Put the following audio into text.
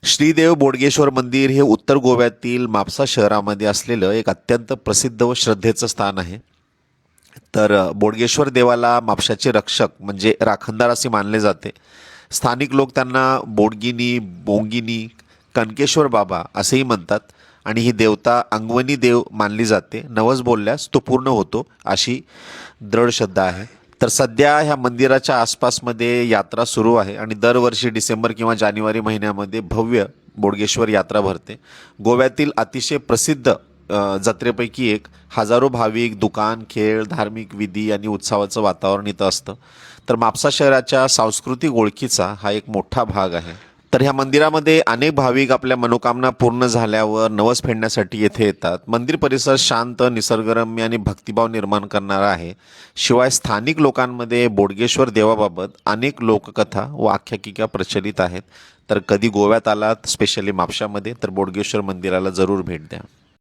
श्रीदेव बोडगेश्वर मंदिर हे उत्तर गोव्यातील म्हापसा शहरामध्ये असलेलं एक अत्यंत प्रसिद्ध व श्रद्धेचं स्थान आहे. तर बोडगेश्वर देवाला म्हापशाचे रक्षक म्हणजे राखणदार असे मानले जाते. स्थानिक लोक त्यांना बोडगिनी, बोंगिनी, कनकेश्वर बाबा असेही म्हणतात आणि ही देवता अंगवनी देव मानली जाते. नवस बोलल्यास तो पूर्ण होतो अशी दृढ श्रद्धा आहे. तर सध्या ह्या मंदिराच्या आसपासमध्ये यात्रा सुरू आहे आणि दरवर्षी डिसेंबर किंवा जानेवारी महिन्यामध्ये भव्य बोडगेश्वर यात्रा भरते. गोव्यातील अतिशय प्रसिद्ध जत्रेपैकी एक. हजारो भाविक, दुकान, खेळ, धार्मिक विधी आणि उत्सवाचं वातावरण इथं असतं. तर म्हापसा शहराच्या सांस्कृतिक ओळखीचा हा एक मोठा भाग आहे. तर ह्या मंदिरामध्ये अनेक भाविक आपल्या मनोकामना पूर्ण झाल्यावर नवस फेडण्यासाठी येथे येतात. मंदिर परिसर शांत, निसर्गरम्य आणि भक्तिभाव निर्माण करणारा आहे. शिवाय स्थानिक लोकांमध्ये बोडगेश्वर देवाबाबत अनेक लोककथा व आख्यायिका प्रचलित आहेत. तर कधी गोव्यात आलात, स्पेशली म्हापशामध्ये, तर बोडगेश्वर मंदिराला जरूर भेट द्या.